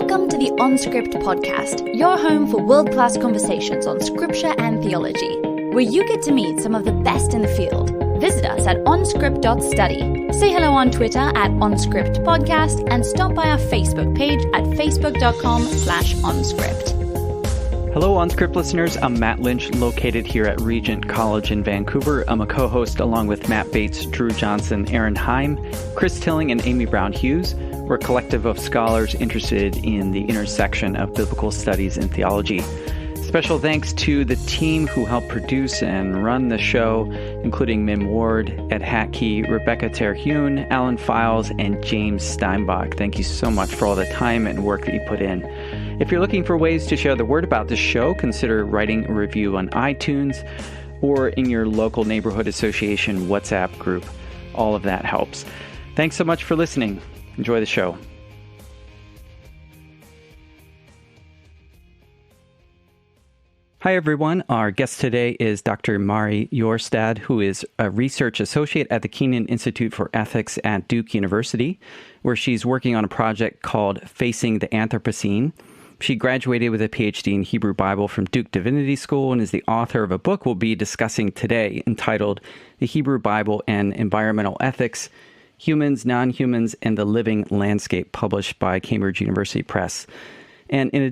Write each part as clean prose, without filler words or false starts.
Welcome to the OnScript podcast, your home for world-class conversations on scripture and theology, where you get to meet some of the best in the field. Visit us at onscript.study. Say hello on Twitter at OnScriptPodcast and stop by our Facebook page at facebook.com/OnScript. Hello, OnScript listeners. I'm Matt Lynch, located here at Regent College in Vancouver. I'm a co-host along with Matt Bates, Drew Johnson, Aaron Heim, Chris Tilling, and Amy Brown-Hughes. We're a collective of scholars interested in the intersection of biblical studies and theology. Special thanks to the team who helped produce and run the show, including Mim Ward, Ed Hatkey, Rebecca Terhune, Alan Files, and James Steinbach. Thank you so much for all the time and work that you put in. If you're looking for ways to share the word about this show, consider writing a review on iTunes or in your local neighborhood association WhatsApp group. All of that helps. Thanks so much for listening. Enjoy the show. Hi, everyone. Our guest today is Dr. Mari Joerstad, who is a research associate at the Kenan Institute for Ethics at Duke University, where she's working on a project called Facing the Anthropocene. She graduated with a PhD in Hebrew Bible from Duke Divinity School and is the author of a book we'll be discussing today entitled The Hebrew Bible and Environmental Ethics, Humans, Non-Humans, and the Living Landscape, published by Cambridge University Press. And in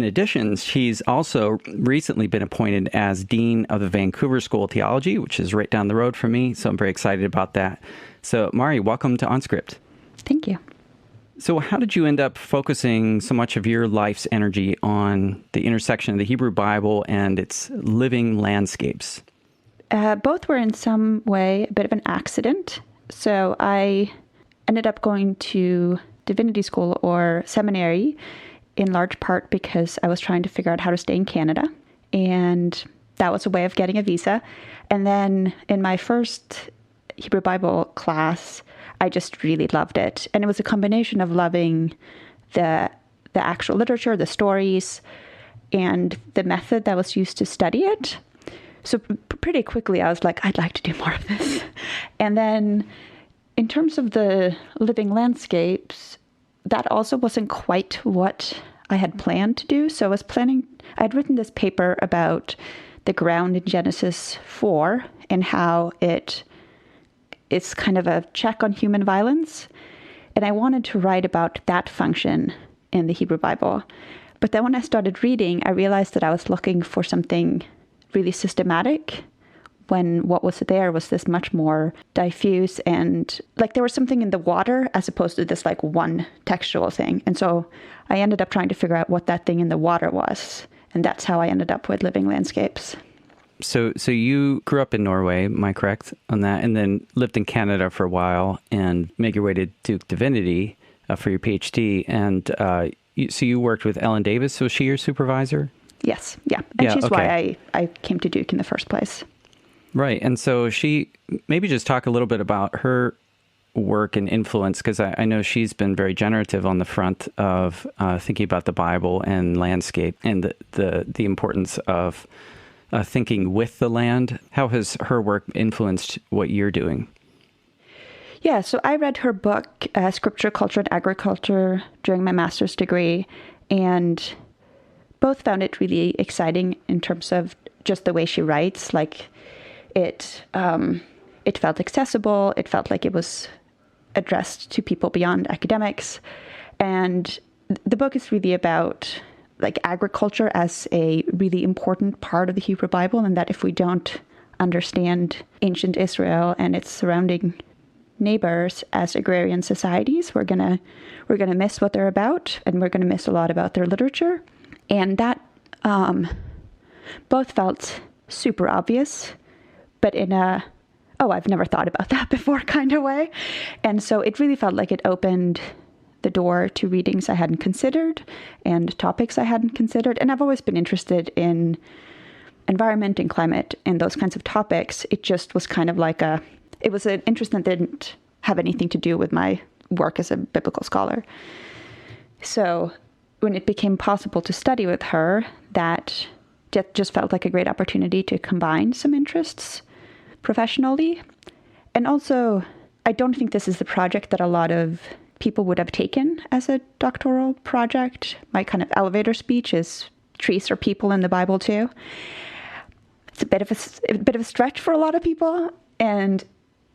addition, she's also recently been appointed as Dean of the Vancouver School of Theology, which is right down the road from me, so I'm very excited about that. So, Mari, welcome to OnScript. Thank you. So how did you end up focusing so much of your life's energy on the intersection of the Hebrew Bible and its living landscapes? Both were in some way a bit of an accident. So I ended up going to divinity school or seminary in large part because I was trying to figure out how to stay in Canada. And that was a way of getting a visa. And then in my first Hebrew Bible class, I just really loved it. And it was a combination of loving the actual literature, the stories, and the method that was used to study it. So pretty quickly, I was like, I'd like to do more of this. And then in terms of the living landscapes, that also wasn't quite what I had planned to do. So I had written this paper about the ground in Genesis 4 and how it's kind of a check on human violence. And I wanted to write about that function in the Hebrew Bible. But then when I started reading, I realized that I was looking for something really systematic when what was there was this much more diffuse and like there was something in the water as opposed to this like one textual thing. And so I ended up trying to figure out what that thing in the water was. And that's how I ended up with living landscapes. So you grew up in Norway, am I correct on that? And then lived in Canada for a while and made your way to Duke Divinity for your PhD. And so you worked with Ellen Davis. Was she your supervisor? Yes. Yeah. And she's why I came to Duke in the first place. Right. And so maybe just talk a little bit about her work and influence, because I know she's been very generative on the front of thinking about the Bible and landscape and the importance of thinking with the land. How has her work influenced what you're doing? Yeah, so I read her book, Scripture, Culture, and Agriculture, during my master's degree, and both found it really exciting in terms of just the way she writes. Like, it felt accessible. It felt like it was addressed to people beyond academics. And the book is really about like agriculture as a really important part of the Hebrew Bible, and that if we don't understand ancient Israel and its surrounding neighbors as agrarian societies, we're gonna miss what they're about, and we're gonna miss a lot about their literature. And that both felt super obvious, but in a, I've never thought about that before kind of way. And so it really felt like it opened the door to readings I hadn't considered and topics I hadn't considered. And I've always been interested in environment and climate and those kinds of topics. It just was kind of like it was an interest that didn't have anything to do with my work as a biblical scholar. So when it became possible to study with her, that just felt like a great opportunity to combine some interests professionally. And also, I don't think this is the project that a lot of people would have taken as a doctoral project. My kind of elevator speech is trees are people in the Bible too. It's a bit of a stretch for a lot of people, and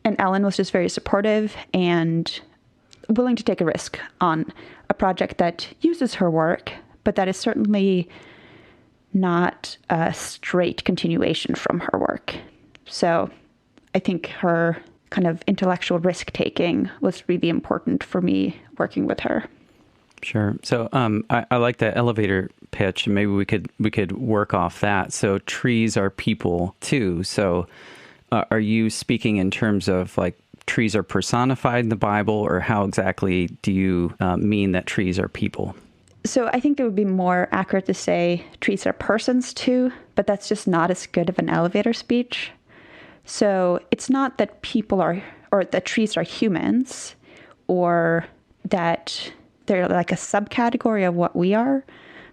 Ellen was just very supportive and willing to take a risk on a project that uses her work, but that is certainly not a straight continuation from her work. So I think her kind of intellectual risk-taking was really important for me working with her. Sure. So I like that elevator pitch, and maybe we could work off that. So trees are people too. So are you speaking in terms of like trees are personified in the Bible, or how exactly do you mean that trees are people? So I think it would be more accurate to say trees are persons too, but that's just not as good of an elevator speech. So it's not that people are, or that trees are humans, or that they're like a subcategory of what we are,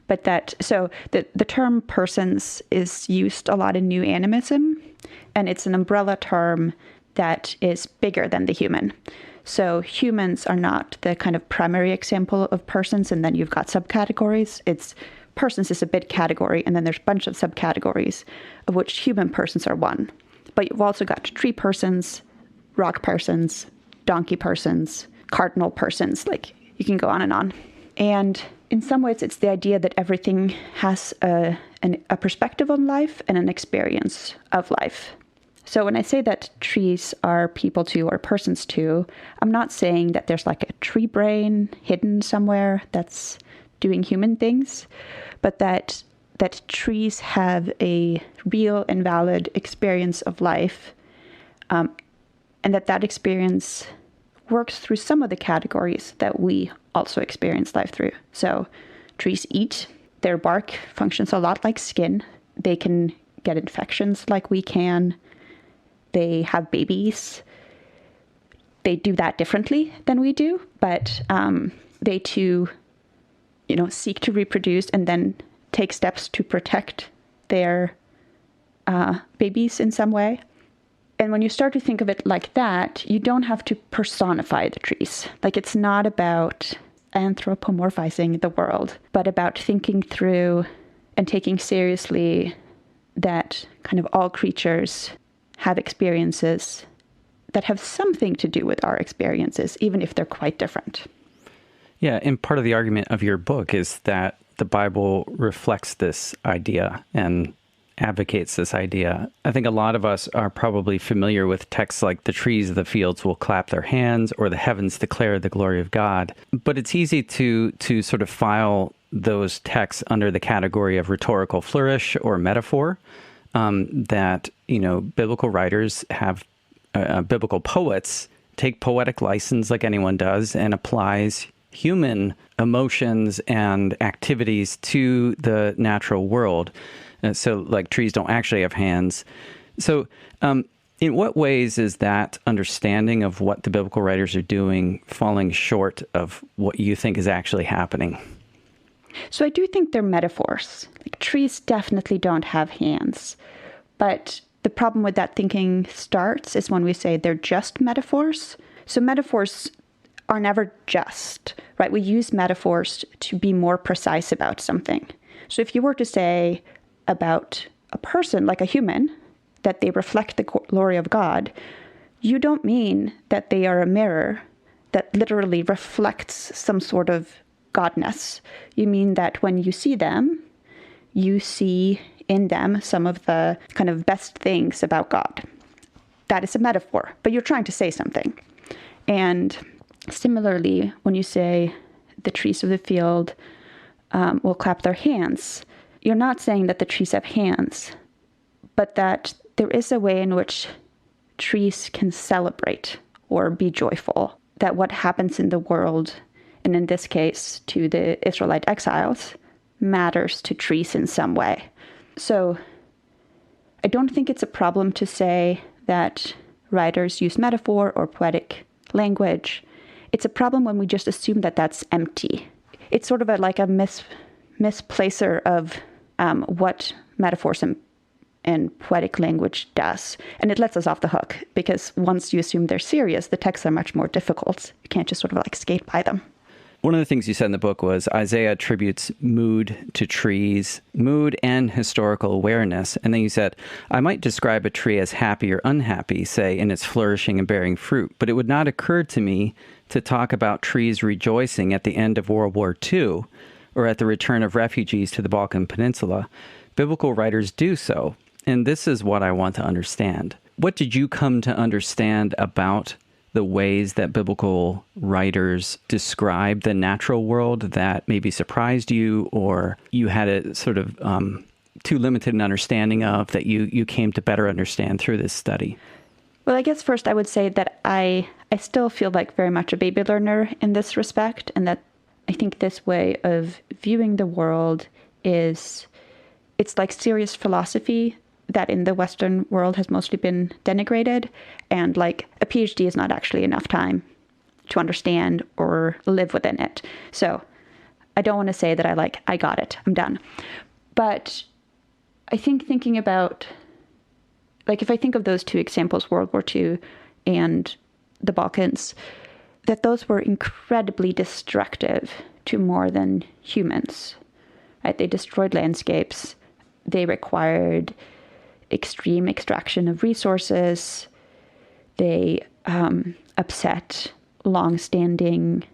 but that, so the term persons is used a lot in New Animism, and it's an umbrella term that is bigger than the human. So humans are not the kind of primary example of persons, and then you've got subcategories. It's persons is a big category, and then there's a bunch of subcategories, of which human persons are one. But you've also got tree persons, rock persons, donkey persons, cardinal persons, like you can go on and on. And in some ways, it's the idea that everything has a perspective on life and an experience of life. So when I say that trees are people too, or persons too, I'm not saying that there's like a tree brain hidden somewhere that's doing human things, but that trees have a real and valid experience of life, and that experience works through some of the categories that we also experience life through. So trees eat. Their bark functions a lot like skin. They can get infections like we can. They have babies. They do that differently than we do, but they too, seek to reproduce and then take steps to protect their babies in some way. And when you start to think of it like that, you don't have to personify the trees. Like, it's not about anthropomorphizing the world, but about thinking through and taking seriously that kind of all creatures have experiences that have something to do with our experiences, even if they're quite different. Yeah, and part of the argument of your book is that the Bible reflects this idea and advocates this idea. I think a lot of us are probably familiar with texts like the trees of the fields will clap their hands, or the heavens declare the glory of God. But it's easy to sort of file those texts under the category of rhetorical flourish or metaphor, that, biblical writers have, biblical poets take poetic license like anyone does and applies human emotions and activities to the natural world. So like trees don't actually have hands. So in what ways is that understanding of what the biblical writers are doing falling short of what you think is actually happening? So I do think they're metaphors. Like, trees definitely don't have hands. But the problem with that thinking starts is when we say they're just metaphors. So metaphors are never just, right? We use metaphors to be more precise about something. So if you were to say about a person, like a human, that they reflect the glory of God, you don't mean that they are a mirror that literally reflects some sort of godness. You mean that when you see them, you see in them some of the kind of best things about God. That is a metaphor, but you're trying to say something. And similarly, when you say the trees of the field will clap their hands, you're not saying that the trees have hands, but that there is a way in which trees can celebrate or be joyful, that what happens in the world, and in this case to the Israelite exiles, matters to trees in some way. So I don't think it's a problem to say that writers use metaphor or poetic language. It's a problem when we just assume that that's empty. It's sort of like a misplacer of what metaphors and poetic language does. And it lets us off the hook, because once you assume they're serious, the texts are much more difficult. You can't just sort of like skate by them. One of the things you said in the book was Isaiah attributes mood to trees, mood and historical awareness. And then you said, I might describe a tree as happy or unhappy, say, in its flourishing and bearing fruit, but it would not occur to me to talk about trees rejoicing at the end of World War II or at the return of refugees to the Balkan Peninsula. Biblical writers do so, and this is what I want to understand. What did you come to understand about the ways that biblical writers describe the natural world that maybe surprised you, or you had a sort of too limited an understanding of that you came to better understand through this study? Well, I guess first I would say that I still feel like very much a baby learner in this respect, and that I think this way of viewing the world it's like serious philosophy that in the Western world has mostly been denigrated, and like a PhD is not actually enough time to understand or live within it. So I don't want to say that I got it, I'm done. But I think thinking about, like, if I think of those two examples, World War II and the Balkans, that those were incredibly destructive to more than humans, right? They destroyed landscapes. They required extreme extraction of resources. They upset long-standing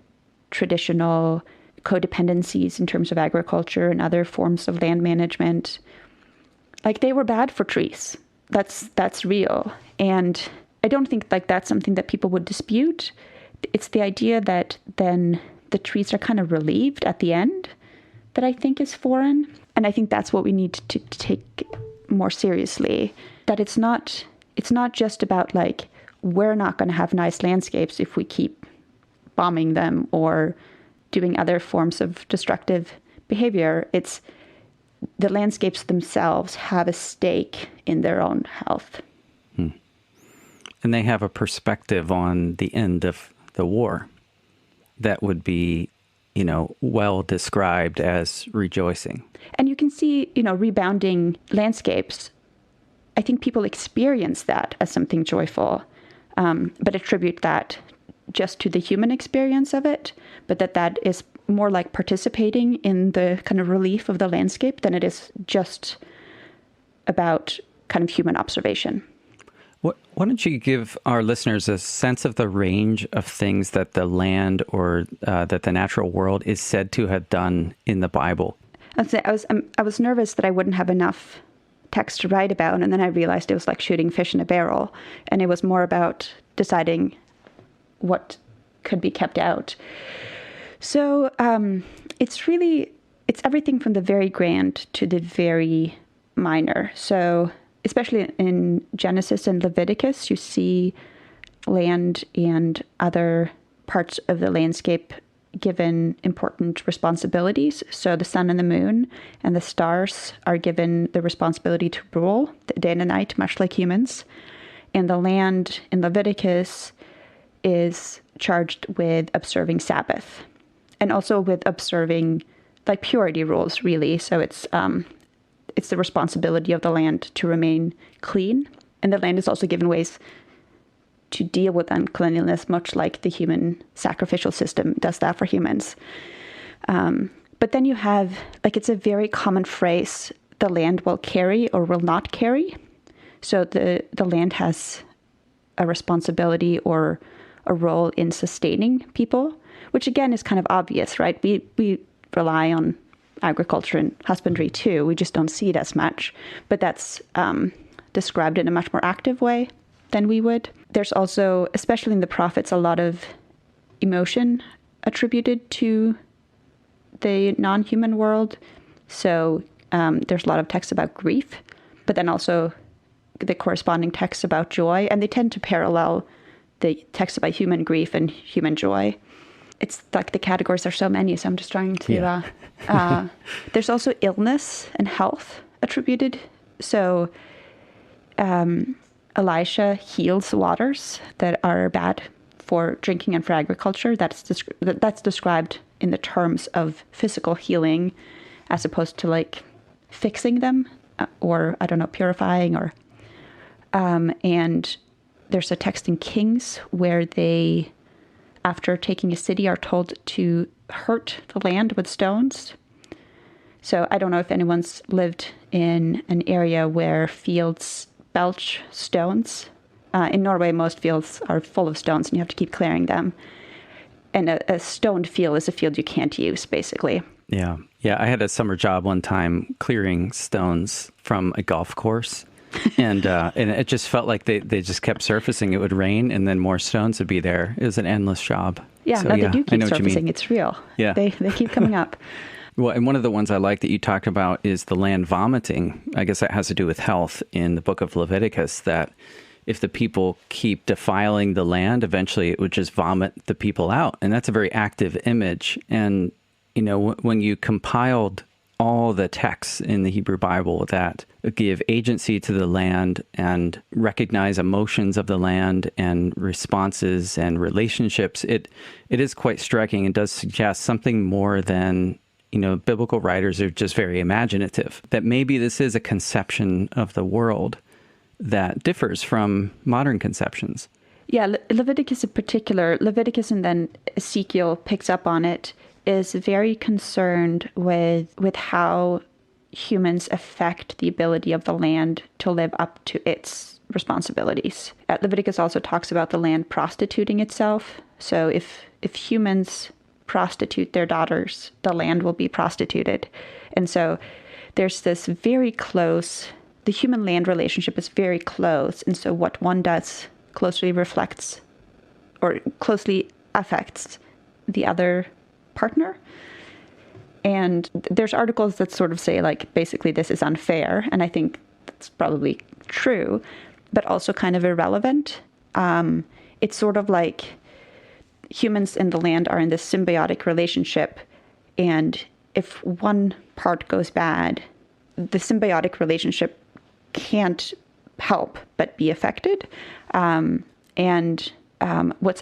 traditional codependencies in terms of agriculture and other forms of land management. Like, they were bad for trees. That's real. And I don't think like that's something that people would dispute. It's the idea that then the trees are kind of relieved at the end that I think is foreign. And I think that's what we need to take more seriously, that it's not just about like, we're not going to have nice landscapes if we keep bombing them or doing other forms of destructive behavior. It's the landscapes themselves have a stake in their own health. And they have a perspective on the end of the war that would be, well described as rejoicing. And you can see, rebounding landscapes. I think people experience that as something joyful, but attribute that just to the human experience of it, but that is more like participating in the kind of relief of the landscape than it is just about kind of human observation. Why don't you give our listeners a sense of the range of things that the land or that the natural world is said to have done in the Bible? I was nervous that I wouldn't have enough text to write about, and then I realized it was like shooting fish in a barrel, and it was more about deciding what could be kept out. So it's everything from the very grand to the very minor. So especially in Genesis and Leviticus, you see land and other parts of the landscape given important responsibilities. So the sun and the moon and the stars are given the responsibility to rule the day and the night, much like humans. And the land in Leviticus is charged with observing Sabbath and also with observing like purity rules, really. So it's the responsibility of the land to remain clean. And the land is also given ways to deal with uncleanliness, much like the human sacrificial system does that for humans. But then you have, it's a very common phrase, the land will carry or will not carry. So the land has a responsibility or a role in sustaining people, which again is kind of obvious, right? We rely on agriculture and husbandry too. We just don't see it as much, but that's described in a much more active way than we would. There's also, especially in the prophets, a lot of emotion attributed to the non-human world. So there's a lot of texts about grief, but then also the corresponding texts about joy, and they tend to parallel the texts about human grief and human joy. It's like the categories are so many, so I'm just trying to... there's also illness and health attributed. So Elisha heals waters that are bad for drinking and for agriculture. That's described in the terms of physical healing as opposed to fixing them. or I don't know, purifying, or and there's a text in Kings where they, after taking a city, are told to hurt the land with stones. So I don't know if anyone's lived in an area where fields belch stones. In Norway, most fields are full of stones and you have to keep clearing them. And a stoned field is a field you can't use, basically. Yeah. I had a summer job one time clearing stones from a golf course. And it just felt like they just kept surfacing. It would rain and then more stones would be there. It was an endless job. Yeah, so, they do keep surfacing. It's real. Yeah. They keep coming up. Well, and one of the ones I like that you talked about is the land vomiting. I guess that has to do with health in the book of Leviticus, that if the people keep defiling the land, eventually it would just vomit the people out. And that's a very active image. And, you know, when you compiled all the texts in the Hebrew Bible that give agency to the land and recognize emotions of the land and responses and relationships, it is quite striking. It does suggest something more than, you know, biblical writers are just very imaginative, that maybe this is a conception of the world that differs from modern conceptions. Yeah, Leviticus in particular, Leviticus and then Ezekiel picks up on it, is very concerned with how humans affect the ability of the land to live up to its responsibilities. Leviticus also talks about the land prostituting itself. So if humans prostitute their daughters, the land will be prostituted. And so there's this very close, the human-land relationship is very close. And so what one does closely reflects or closely affects the other partner. And there's articles that sort of say, like, basically this is unfair. And I think that's probably true, but also kind of irrelevant. It's sort of like humans and the land are in this symbiotic relationship. And if one part goes bad, the symbiotic relationship can't help but be affected. What's,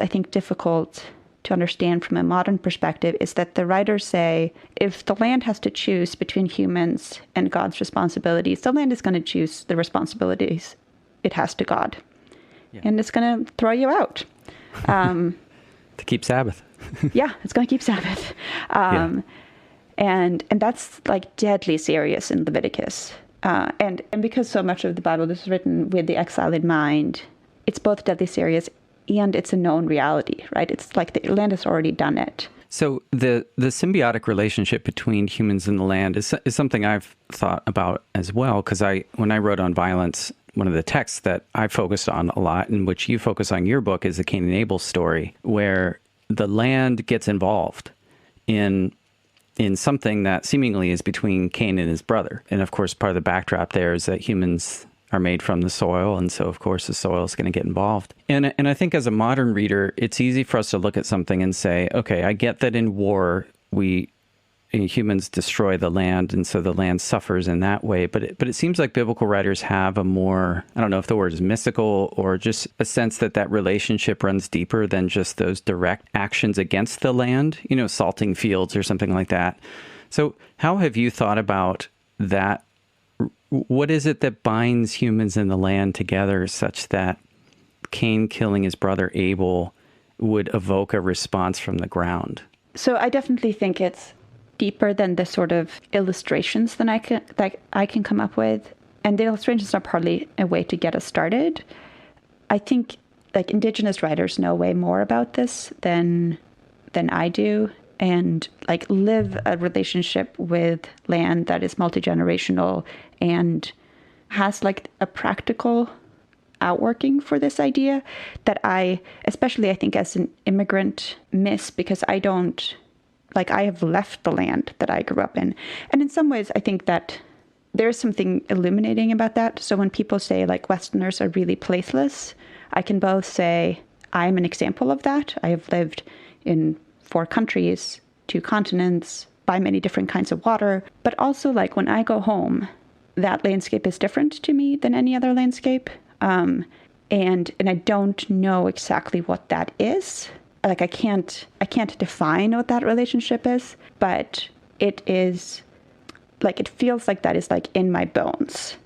I think, difficult to understand from a modern perspective is that the writers say, if the land has to choose between humans and God's responsibilities, the land is going to choose the responsibilities it has to God. Yeah. And it's going to throw you out. To keep Sabbath. Yeah, it's going to keep Sabbath. And that's like deadly serious in Leviticus. And because so much of the Bible is written with the exile in mind, it's both deadly serious and it's a known reality, right? It's like the land has already done it. So the symbiotic relationship between humans and the land is something I've thought about as well, because when I wrote on violence, one of the texts that I focused on a lot, and which you focus on your book, is the Cain and Abel story, where the land gets involved in something that seemingly is between Cain and his brother. And of course, part of the backdrop there is that humans are made from the soil, and so of course the soil is going to get involved. And I think as a modern reader, it's easy for us to look at something and say, okay, I get that in war humans destroy the land, and so the land suffers in that way. But it seems like biblical writers have a more, I don't know if the word is mystical, or just a sense that relationship runs deeper than just those direct actions against the land, you know, salting fields or something like that. So how have you thought about that? What is it that binds humans and the land together such that Cain killing his brother Abel would evoke a response from the ground? So I definitely think it's deeper than the sort of illustrations that I can come up with. And the illustrations are partly a way to get us started. I think like Indigenous writers know way more about this than I do, and like live a relationship with land that is multi-generational and has like a practical outworking for this idea that I think as an immigrant miss, because I have left the land that I grew up in. And in some ways, I think that there's something illuminating about that. So when people say like Westerners are really placeless, I can both say I'm an example of that. I have lived in 4 countries, 2 continents, by many different kinds of water. But also like when I go home, that landscape is different to me than any other landscape. And I don't know exactly what that is. Like I can't define what that relationship is, but it is like, it feels like that is like in my bones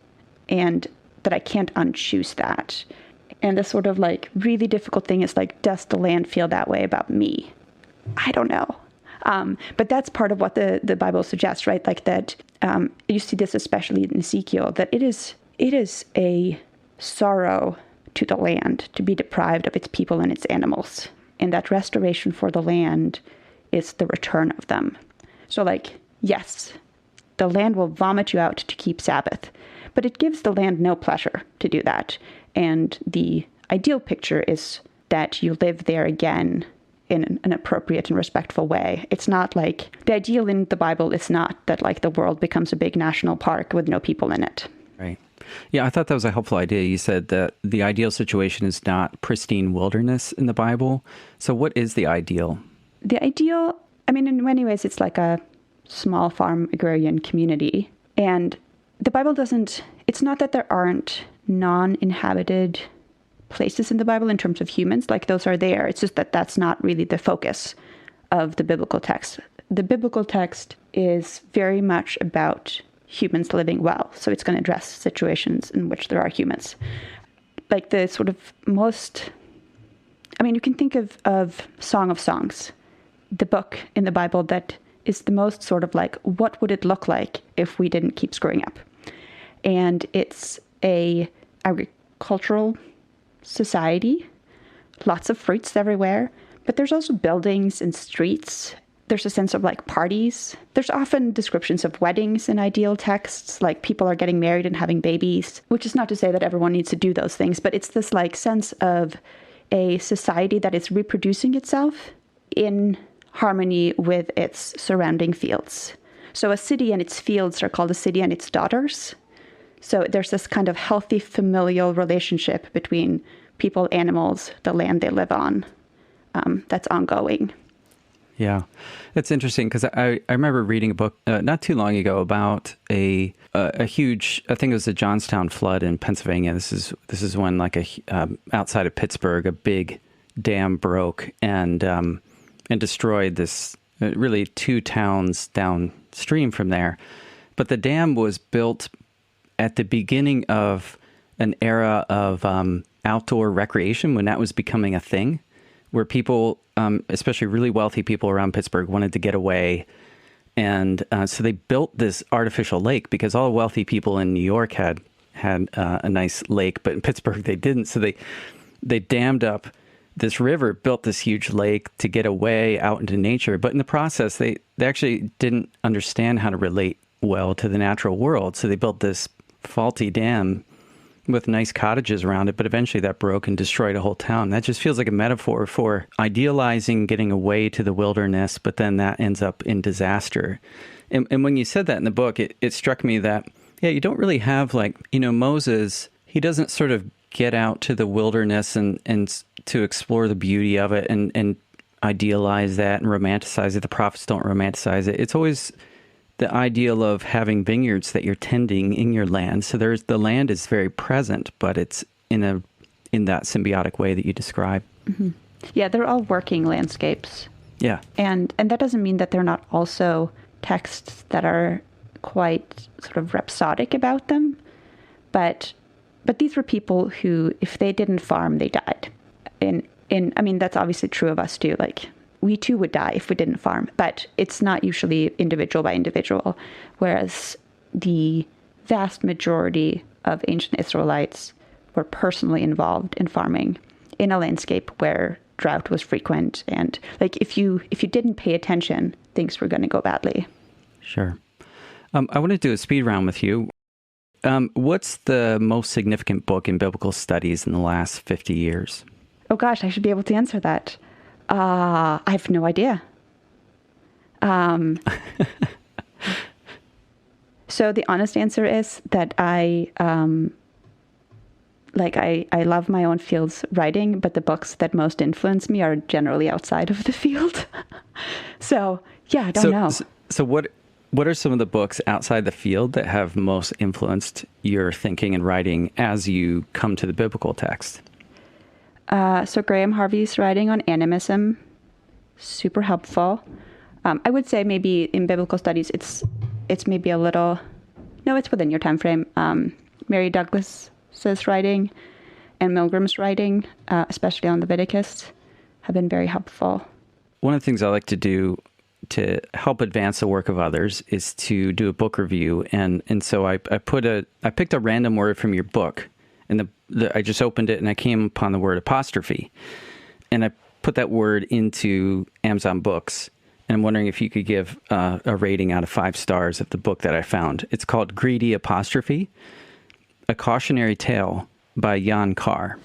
and that I can't unchoose that. And the sort of like really difficult thing is like, does the land feel that way about me? I don't know. But that's part of what the Bible suggests, right? Like that, you see this especially in Ezekiel, that it is a sorrow to the land to be deprived of its people and its animals. And that restoration for the land is the return of them. So like, yes, the land will vomit you out to keep Sabbath, but it gives the land no pleasure to do that. And the ideal picture is that you live there again in an appropriate and respectful way. It's not like, the ideal in the Bible is not that like the world becomes a big national park with no people in it. Right. Yeah, I thought that was a helpful idea. You said that the ideal situation is not pristine wilderness in the Bible. So what is the ideal? The ideal, I mean, in many ways, it's like a small farm agrarian community. And the Bible doesn't, it's not that there aren't non-inhabited places in the Bible in terms of humans, like those are there. It's just that that's not really the focus of the biblical text. The biblical text is very much about humans living well. So it's going to address situations in which there are humans. Like the sort of most, I mean, you can think of Song of Songs, the book in the Bible that is the most sort of like, what would it look like if we didn't keep screwing up? And it's a agricultural society, lots of fruits everywhere, but there's also buildings and streets. There's a sense of like parties. There's often descriptions of weddings in ideal texts, like people are getting married and having babies, which is not to say that everyone needs to do those things, but it's this like sense of a society that is reproducing itself in harmony with its surrounding fields. So a city and its fields are called a city and its daughters. So there's this kind of healthy familial relationship between people, animals, the land they live on, that's ongoing. Yeah, it's interesting because I remember reading a book not too long ago about a huge, I think it was the Johnstown Flood in Pennsylvania. This is when like outside of Pittsburgh, a big dam broke and destroyed this really two towns downstream from there. But the dam was built at the beginning of an era of outdoor recreation when that was becoming a thing, where people, especially really wealthy people around Pittsburgh, wanted to get away. And so they built this artificial lake because all wealthy people in New York had a nice lake, but in Pittsburgh they didn't. So they dammed up this river, built this huge lake to get away out into nature. But in the process, they actually didn't understand how to relate well to the natural world. So they built this faulty dam with nice cottages around it, but eventually that broke and destroyed a whole town. That just feels like a metaphor for idealizing getting away to the wilderness, but then that ends up in disaster. And when you said that in the book, it struck me that, yeah, you don't really have like, Moses, he doesn't sort of get out to the wilderness and to explore the beauty of it and idealize that and romanticize it. The prophets don't romanticize it. It's always the ideal of having vineyards that you're tending in your land. So the land is very present, but it's in that symbiotic way that you describe. Mm-hmm. Yeah, they're all working landscapes. Yeah. And that doesn't mean that they're not also texts that are quite sort of rhapsodic about them. But these were people who, if they didn't farm, they died. I mean, that's obviously true of us too. Like, we too would die if we didn't farm, but it's not usually individual by individual, whereas the vast majority of ancient Israelites were personally involved in farming in a landscape where drought was frequent. And like, if you didn't pay attention, things were going to go badly. Sure. I want to do a speed round with you. What's the most significant book in biblical studies in the last 50 years? Oh gosh, I should be able to answer that. I have no idea. So the honest answer is that I love my own field's writing, but the books that most influence me are generally outside of the field. So yeah, I don't know. So what are some of the books outside the field that have most influenced your thinking and writing as you come to the biblical text? So Graham Harvey's writing on animism, super helpful. I would say maybe in biblical studies, it's it's maybe a little, no, it's within your time frame. Mary Douglas's writing and Milgram's writing, especially on Leviticus, have been very helpful. One of the things I like to do to help advance the work of others is to do a book review. And so I picked a random word from your book, and I just opened it and I came upon the word apostrophe. And I put that word into Amazon Books. And I'm wondering if you could give a rating out of 5 stars of the book that I found. It's called Greedy Apostrophe, A Cautionary Tale by Jan Carr,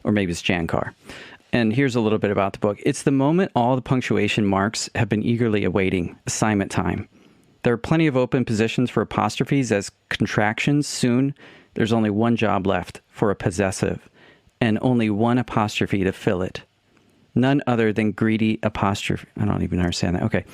or maybe it's Jan Carr. And here's a little bit about the book. It's the moment all the punctuation marks have been eagerly awaiting, assignment time. There are plenty of open positions for apostrophes as contractions. Soon, there's only one job left for a possessive, and only one apostrophe to fill it. None other than greedy apostrophe. I don't even understand that. Okay.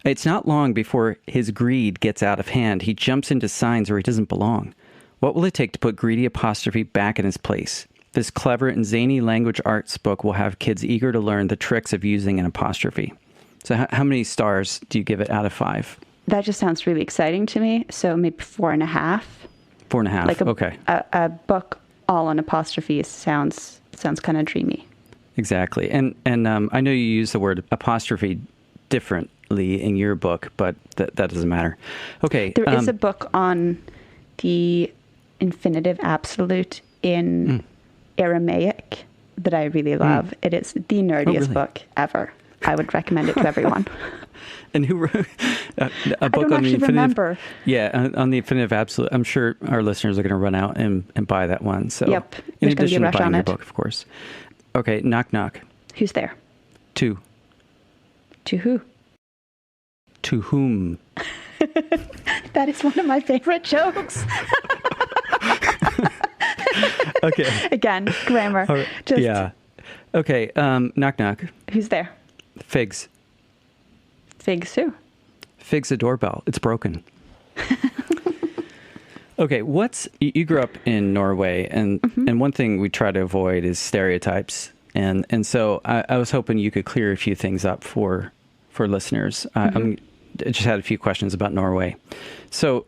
It's not long before his greed gets out of hand. He jumps into signs where he doesn't belong. What will it take to put greedy apostrophe back in his place? This clever and zany language arts book will have kids eager to learn the tricks of using an apostrophe. So how many stars do you give it out of 5? That just sounds really exciting to me. So maybe 4.5. 4.5. Like okay. A book all on apostrophes sounds kind of dreamy. Exactly. And I know you use the word apostrophe differently in your book, but that doesn't matter. Okay. There is a book on the infinitive absolute in Aramaic that I really love. It is the nerdiest book ever. I would recommend it to everyone. And who wrote a book I don't on the infinitive? Remember. Yeah, on the infinitive absolute. I'm sure our listeners are going to run out and buy that one. So, yep. In addition to buying your book, of course. Okay, knock, knock. Who's there? To. To who? To whom? That is one of my favorite jokes. Okay. Again, grammar. Right. Yeah. Okay, knock, knock. Who's there? Figs. Figs who? Figs a doorbell. It's broken. Okay, you grew up in Norway, and one thing we try to avoid is stereotypes. And so I was hoping you could clear a few things up for listeners. I just had a few questions about Norway. So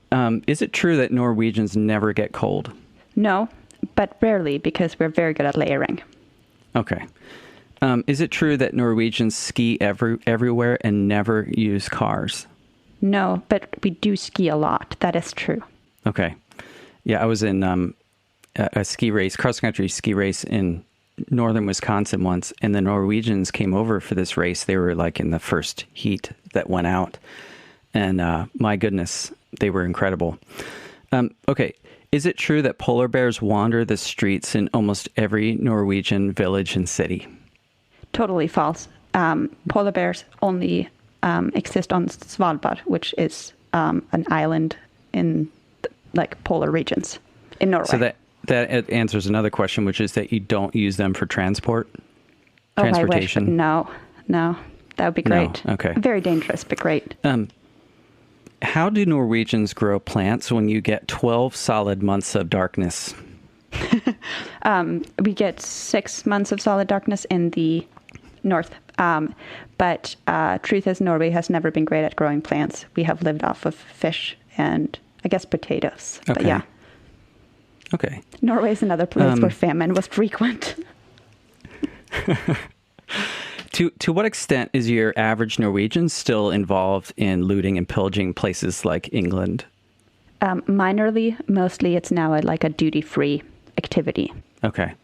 is it true that Norwegians never get cold? No, but rarely, because we're very good at layering. Okay. Is it true that Norwegians ski everywhere and never use cars? No, but we do ski a lot. That is true. Okay. Yeah, I was in a ski race, cross-country ski race in northern Wisconsin once, and the Norwegians came over for this race. They were like in the first heat that went out. And my goodness, they were incredible. Okay. Is it true that polar bears wander the streets in almost every Norwegian village and city? Totally false. Polar bears only exist on Svalbard, which is an island in polar regions in Norway. So that answers another question, which is that you don't use them for transportation. I wish. No, that would be great. No. Okay. Very dangerous, but great. How do Norwegians grow plants when you get 12 solid months of darkness? We get 6 months of solid darkness in the north. But truth is, Norway has never been great at growing plants. We have lived off of fish and, I guess, potatoes. Okay. But yeah. Okay. Norway is another place where famine was frequent. To what extent is your average Norwegian still involved in looting and pillaging places like England? Minorly, mostly it's now a duty-free activity. Okay.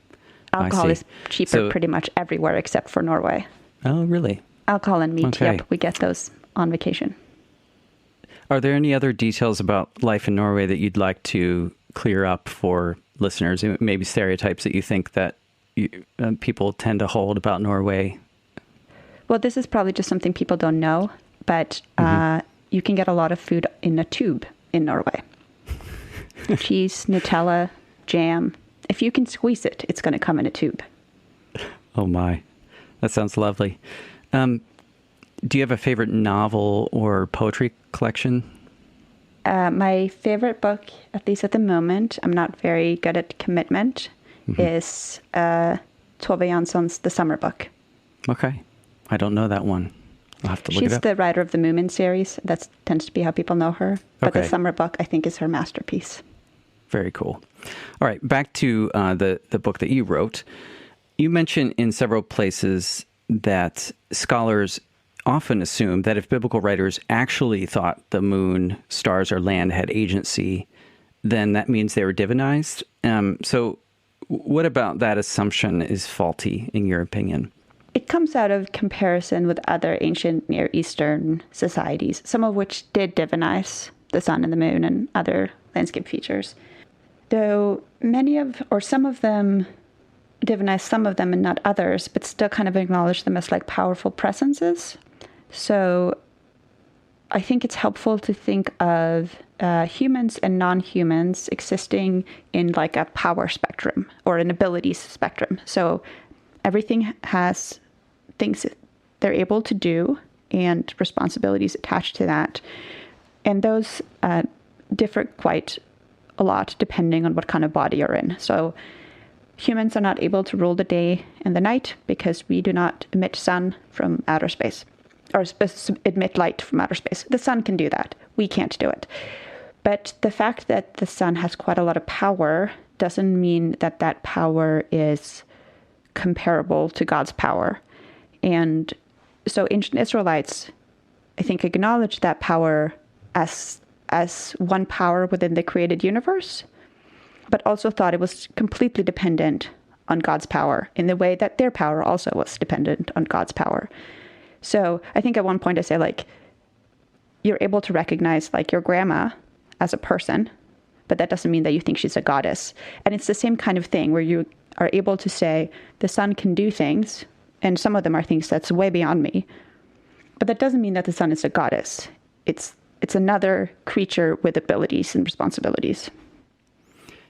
Alcohol is cheaper pretty much everywhere except for Norway. Oh, really? Alcohol and meat, okay. Yep. We get those on vacation. Are there any other details about life in Norway that you'd like to clear up for listeners? Maybe stereotypes that you think that people tend to hold about Norway? Well, this is probably just something people don't know, but you can get a lot of food in a tube in Norway. Cheese, Nutella, jam. If you can squeeze it, it's going to come in a tube. Oh, my. That sounds lovely. Do you have a favorite novel or poetry collection? My favorite book, at least at the moment, I'm not very good at commitment, is Tove Jansson's The Summer Book. Okay. I don't know that one. I'll have to look it She's up. the writer of the Moomin series. That tends to be how people know her. But the Summer book, I think, is her masterpiece. Very cool. All right, back to the book that you wrote. You mentioned in several places that scholars often assume that if biblical writers actually thought the moon, stars, or land had agency, then that means they were divinized. So what about that assumption is faulty, in your opinion? It comes out of comparison with other ancient Near Eastern societies, some of which did divinize the sun and the moon and other landscape features. Though some of them divinize some of them and not others, but still kind of acknowledge them as like powerful presences. So I think it's helpful to think of humans and non-humans existing in like a power spectrum or an abilities spectrum. So everything has things they're able to do and responsibilities attached to that. And those differ quite a lot depending on what kind of body you're in. So humans are not able to rule the day and the night because we do not emit sun from outer space or emit light from outer space. The sun can do that. We can't do it. But the fact that the sun has quite a lot of power doesn't mean that that power is comparable to God's power. And so ancient Israelites, I think, acknowledge that power as one power within the created universe, but also thought it was completely dependent on God's power in the way that their power also was dependent on God's power. So I think at one point I say, like, you're able to recognize like your grandma as a person, but that doesn't mean that you think she's a goddess. And it's the same kind of thing where you are able to say the sun can do things, and some of them are things that's way beyond me, but that doesn't mean that the sun is a goddess. It's another creature with abilities and responsibilities.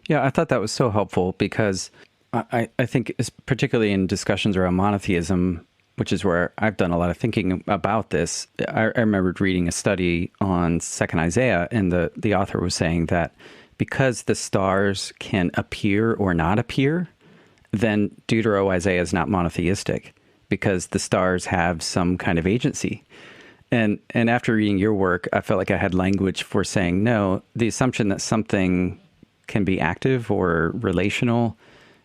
Yeah, I thought that was so helpful because I think, particularly in discussions around monotheism, which is where I've done a lot of thinking about this, I remembered reading a study on 2nd Isaiah, and the author was saying that because the stars can appear or not appear, then Deutero-Isaiah is not monotheistic because the stars have some kind of agency. And after reading your work, I felt like I had language for saying, no, the assumption that something can be active or relational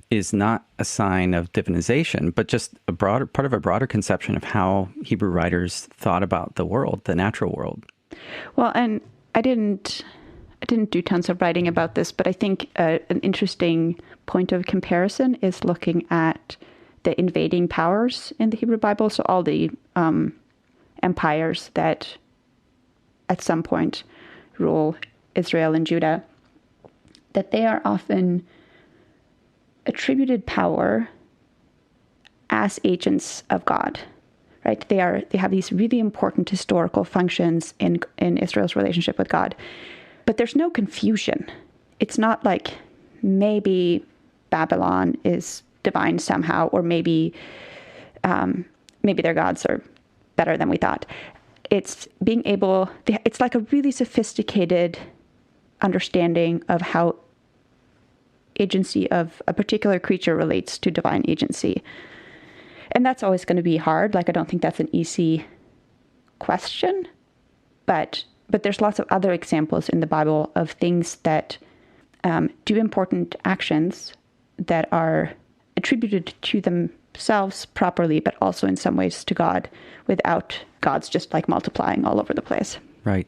is not a sign of divinization, but just a broader part of a broader conception of how Hebrew writers thought about the world, the natural world. Well, and I didn't do tons of writing about this, but I think an interesting point of comparison is looking at the invading powers in the Hebrew Bible. So all the empires that at some point rule Israel and Judah, that they are often attributed power as agents of God, right? They have these really important historical functions in Israel's relationship with God, but there's no confusion. It's not like maybe Babylon is divine somehow, or maybe their gods are better than we thought. It's it's like a really sophisticated understanding of how agency of a particular creature relates to divine agency. And that's always going to be hard. Like, I don't think that's an easy question, but there's lots of other examples in the Bible of things that do important actions that are attributed to themselves properly, but also in some ways to God, without God's just like multiplying all over the place. Right.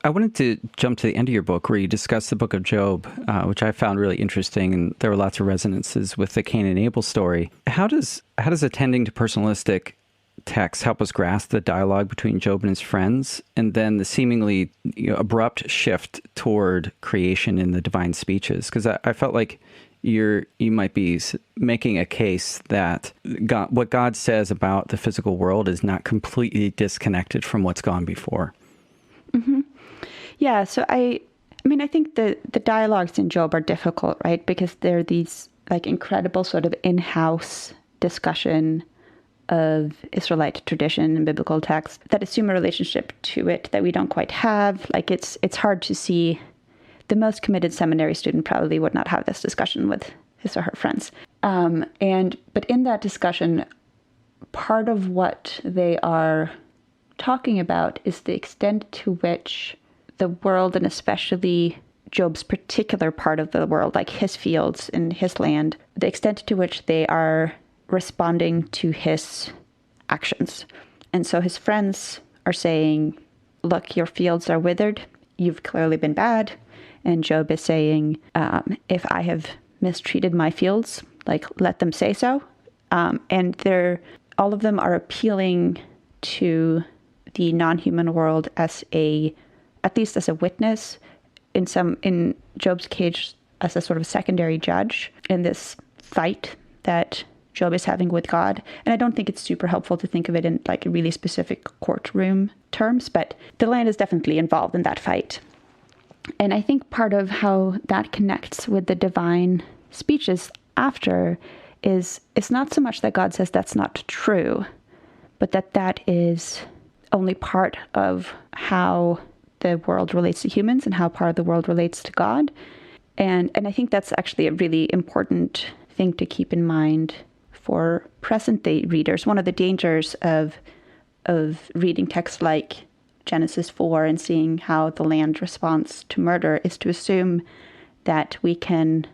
I wanted to jump to the end of your book where you discuss the book of Job, which I found really interesting, and there were lots of resonances with the Cain and Abel story. How does attending to personalistic texts help us grasp the dialogue between Job and his friends, and then the seemingly abrupt shift toward creation in the divine speeches? Because I felt like you might be making a case that what God says about the physical world is not completely disconnected from what's gone before. Mm-hmm. Yeah, so I think the dialogues in Job are difficult, right? Because they're these like incredible sort of in-house discussion of Israelite tradition and biblical text that assume a relationship to it that we don't quite have. Like it's hard to see. The most committed seminary student probably would not have this discussion with his or her friends. But in that discussion, part of what they are talking about is the extent to which the world, and especially Job's particular part of the world, like his fields and his land, the extent to which they are responding to his actions. And so his friends are saying, look, your fields are withered. You've clearly been bad. And Job is saying, if I have mistreated my fields, like, let them say so. And all of them are appealing to the non-human world at least as a witness, in Job's case, as a sort of secondary judge in this fight that Job is having with God. And I don't think it's super helpful to think of it in like really specific courtroom terms, but the land is definitely involved in that fight. And I think part of how that connects with the divine speeches after is it's not so much that God says that's not true, but that is only part of how the world relates to humans and how part of the world relates to God. And I think that's actually a really important thing to keep in mind for present-day readers. One of the dangers of reading texts like Genesis 4 and seeing how the land responds to murder is to assume that it can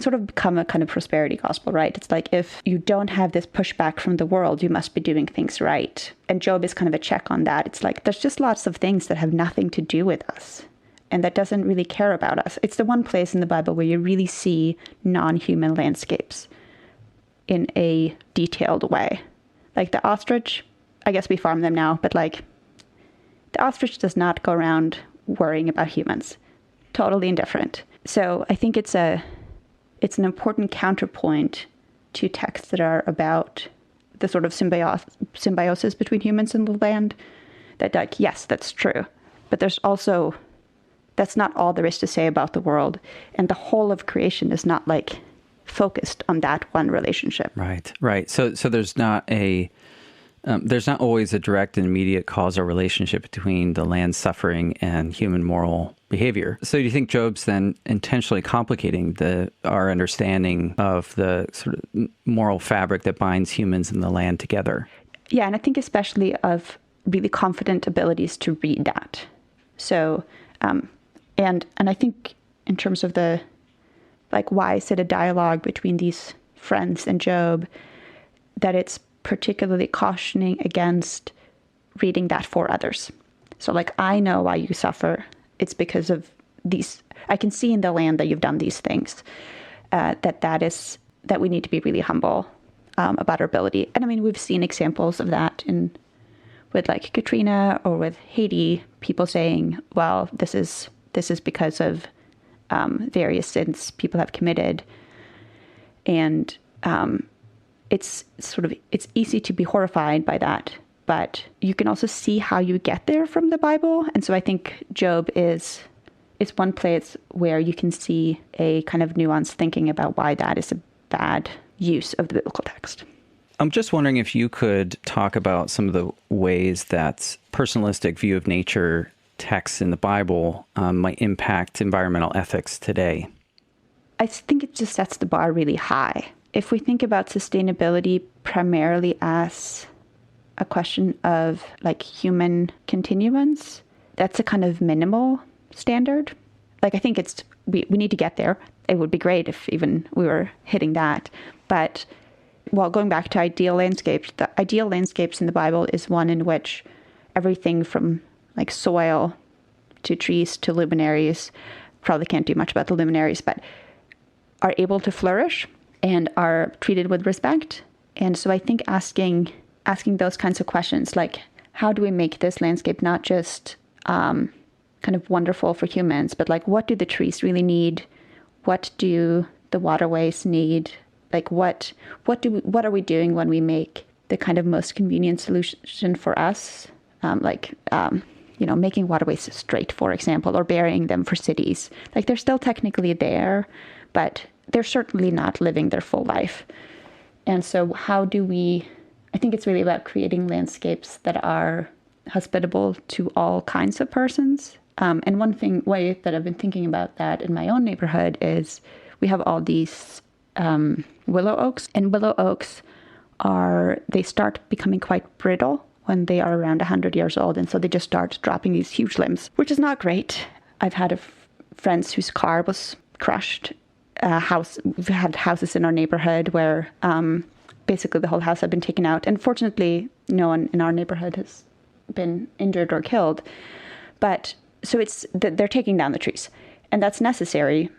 sort of become a kind of prosperity gospel, right? It's like, if you don't have this pushback from the world, you must be doing things right. And Job is kind of a check on that. It's like, there's just lots of things that have nothing to do with us and that doesn't really care about us. It's the one place in the Bible where you really see non-human landscapes in a detailed way. Like the ostrich, I guess we farm them now, but like the ostrich does not go around worrying about humans. Totally indifferent. So I think it's an important counterpoint to texts that are about the sort of symbiosis between humans and the land. That, like, yes, that's true. But there's also, that's not all there is to say about the world. And the whole of creation is not like focused on that one relationship. Right. So there's not there's not always a direct and immediate causal relationship between the land's suffering and human moral behavior. So do you think Job's then intentionally complicating our understanding of the sort of moral fabric that binds humans and the land together? Yeah, and I think especially of really confident abilities to read that. So, and I think in terms of the, like, why is it a dialogue between these friends and Job, that it's particularly cautioning against reading that for others. So, like, I know why you suffer. It's because of these. I can see in the land that you've done these things. That we need to be really humble about our ability. And I mean, we've seen examples of that with like Katrina or with Haiti. People saying, "Well, this is because of various sins people have committed," and it's easy to be horrified by that, but you can also see how you get there from the Bible. And so I think Job is one place where you can see a kind of nuanced thinking about why that is a bad use of the biblical text. I'm just wondering if you could talk about some of the ways that personalistic view of nature texts in the Bible might impact environmental ethics today. I think it just sets the bar really high. If we think about sustainability primarily as a question of like human continuance, that's a kind of minimal standard. Like, I think we need to get there. It would be great if even we were hitting that. But going back to ideal landscapes, the ideal landscapes in the Bible is one in which everything from like soil to trees to luminaries, probably can't do much about the luminaries, but are able to flourish and are treated with respect. And so I think asking those kinds of questions, like, how do we make this landscape not just kind of wonderful for humans, but like, what do the trees really need? What do the waterways need? Like, what are we doing when we make the kind of most convenient solution for us? Making waterways straight, for example, or burying them for cities. Like, they're still technically there, but they're certainly not living their full life. And so I think it's really about creating landscapes that are hospitable to all kinds of persons. And one way that I've been thinking about that in my own neighborhood is we have all these willow oaks, and willow oaks they start becoming quite brittle when they are around 100 years old. And so they just start dropping these huge limbs, which is not great. I've had friends whose car was crushed. We've had houses in our neighborhood where basically the whole house had been taken out. And fortunately, no one in our neighborhood has been injured or killed. But so they're taking down the trees. And that's necessary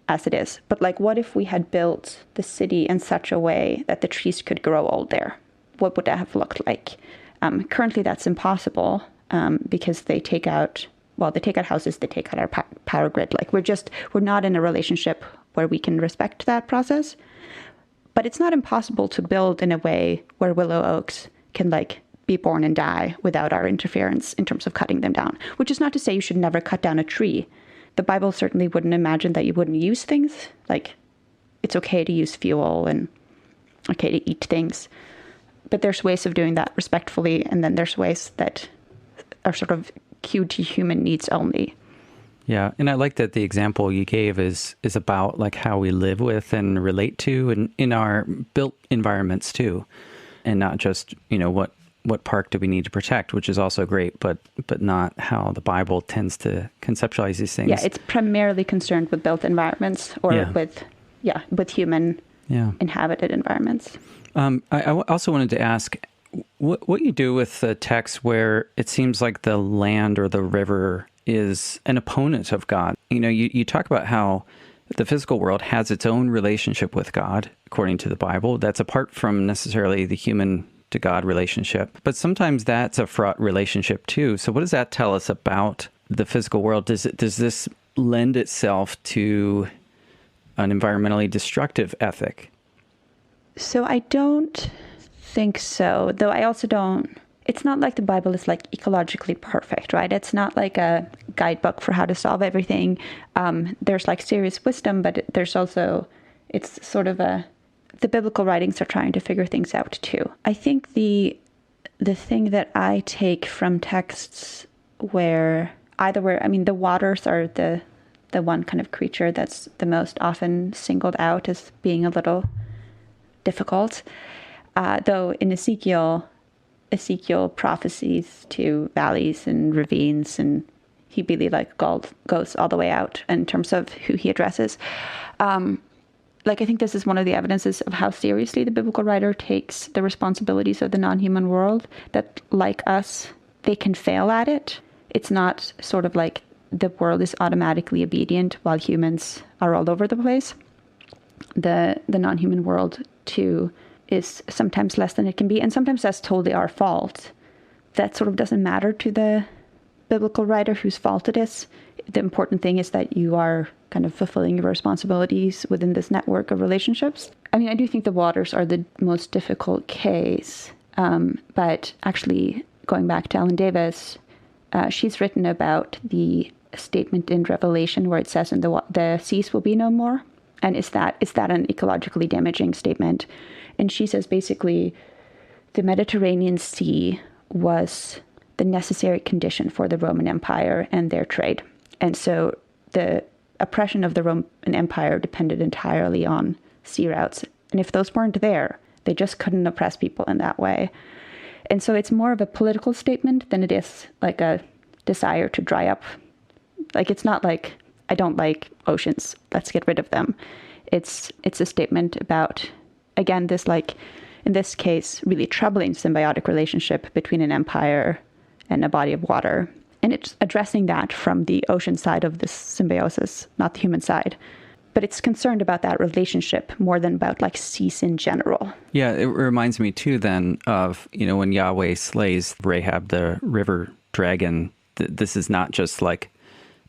as it is. But like, what if we had built the city in such a way that the trees could grow old there? What would that have looked like? Currently, that's impossible because they take out houses, they take out our power grid. Like we're not in a relationship where we can respect that process. But it's not impossible to build in a way where willow oaks can like be born and die without our interference in terms of cutting them down, which is not to say you should never cut down a tree. The Bible certainly wouldn't imagine that you wouldn't use things. Like, it's okay to use fuel and okay to eat things. But there's ways of doing that respectfully, and then there's ways that are sort of cued to human needs only. Yeah, and I like that the example you gave is about like how we live with and relate to and in our built environments too, and not just, what park do we need to protect, which is also great, but not how the Bible tends to conceptualize these things. Yeah, it's primarily concerned with built environments or with human inhabited environments. I also wanted to ask what you do with the text where it seems like the land or the river is an opponent of God. You talk about how the physical world has its own relationship with God, according to the Bible. That's apart from necessarily the human to God relationship. But sometimes that's a fraught relationship too. So what does that tell us about the physical world? Does this lend itself to an environmentally destructive ethic? So I don't think so, though I also don't. It's not like the Bible is like ecologically perfect, right? It's not like a guidebook for how to solve everything. There's like serious wisdom, but there's also, it's sort of the biblical writings are trying to figure things out too. I think the thing that I take from texts where the waters are the one kind of creature that's the most often singled out as being a little difficult. Though in Ezekiel prophesies to valleys and ravines, and he really goes all the way out in terms of who he addresses. I think this is one of the evidences of how seriously the biblical writer takes the responsibilities of the non-human world, that like us, they can fail at it. It's not sort of like the world is automatically obedient while humans are all over the place. The non-human world too is sometimes less than it can be, and sometimes that's totally our fault. That sort of doesn't matter to the biblical writer whose fault it is. The important thing is that you are kind of fulfilling your responsibilities within this network of relationships. I do think the waters are the most difficult case, but actually going back to Ellen Davis, she's written about the statement in Revelation where it says, "And the seas will be no more." And is that an ecologically damaging statement? And she says basically the Mediterranean Sea was the necessary condition for the Roman Empire and their trade. And so the oppression of the Roman Empire depended entirely on sea routes. And if those weren't there, they just couldn't oppress people in that way. And so it's more of a political statement than it is like a desire to dry up. Like, it's not like, I don't like oceans, let's get rid of them. It's a statement about, again, this, like, in this case, really troubling symbiotic relationship between an empire and a body of water. And it's addressing that from the ocean side of this symbiosis, not the human side. But it's concerned about that relationship more than about like seas in general. Yeah, it reminds me too then of, when Yahweh slays Rahab, the river dragon, this is not just like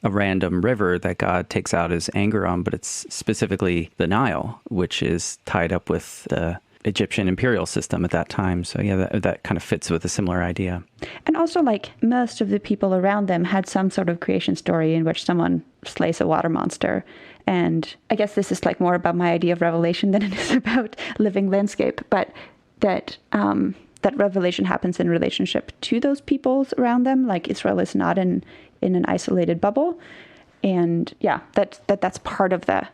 a random river that God takes out his anger on, but it's specifically the Nile, which is tied up with the Egyptian imperial system at that time. So yeah, that kind of fits with a similar idea. And also, like, most of the people around them had some sort of creation story in which someone slays a water monster. And I guess this is like more about my idea of revelation than it is about living landscape, but that revelation happens in relationship to those peoples around them. Like, Israel is not in an isolated bubble. And yeah, that's part of I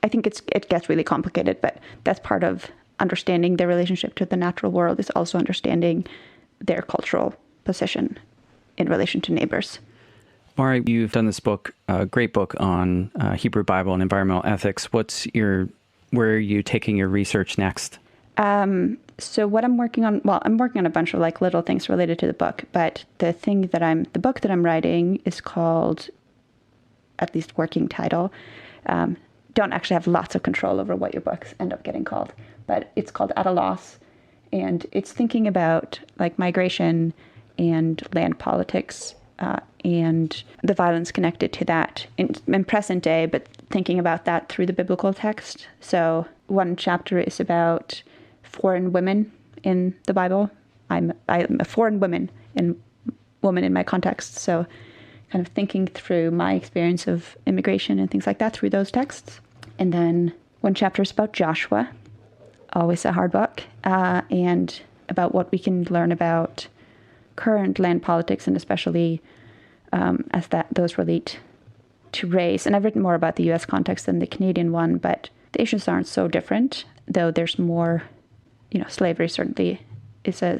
think it gets really complicated, but that's part of understanding their relationship to the natural world is also understanding their cultural position in relation to neighbors. Mari, you've done this book, a great book on Hebrew Bible and environmental ethics. Where are you taking your research next? So what I'm working on, I'm working on a bunch of like little things related to the book, but the book that I'm writing is called, at least working title, don't actually have lots of control over what your books end up getting called, but it's called At a Loss, and it's thinking about like migration and land politics and the violence connected to that in present day, but thinking about that through the biblical text. So one chapter is about foreign women in the Bible. I'm a foreign woman in my context, so kind of thinking through my experience of immigration and things like that through those texts. And then one chapter is about Joshua, always a hard book, and about what we can learn about current land politics, and especially as those relate to race. And I've written more about the U.S. context than the Canadian one, but the issues aren't so different, though there's more, slavery certainly is a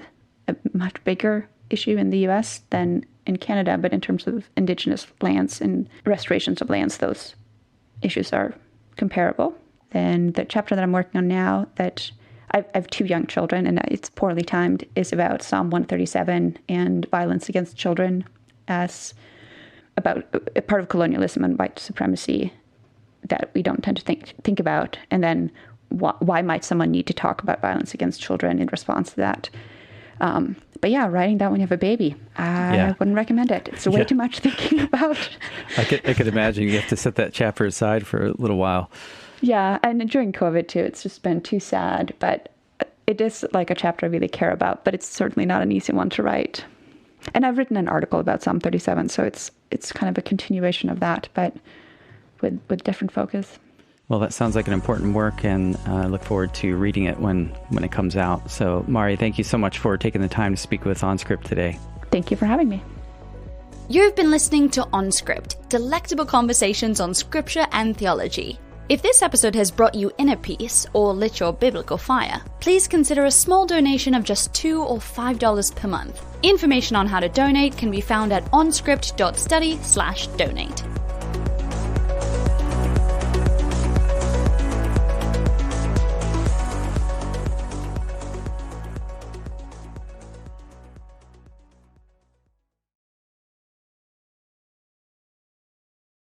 much bigger issue in the U.S. than in Canada, but in terms of Indigenous lands and restorations of lands, those issues are comparable. Then the chapter that I'm working on now, that I have 2 young children and it's poorly timed, is about Psalm 137 and violence against children as about a part of colonialism and white supremacy that we don't tend to think about. And then why might someone need to talk about violence against children in response to that? But yeah, writing that when you have a baby, I wouldn't recommend it. It's way too much thinking about. I could imagine you have to set that chapter aside for a little while. Yeah, and during COVID too, it's just been too sad. But it is like a chapter I really care about, but it's certainly not an easy one to write. And I've written an article about Psalm 37, so it's kind of a continuation of that, but with different focus. Well, that sounds like an important work, and I look forward to reading it when it comes out. So, Mari, thank you so much for taking the time to speak with OnScript today. Thank you for having me. You've been listening to OnScript, delectable conversations on scripture and theology. If this episode has brought you inner peace or lit your biblical fire, please consider a small donation of just $2 or $5 per month. Information on how to donate can be found at onscript.study/donate.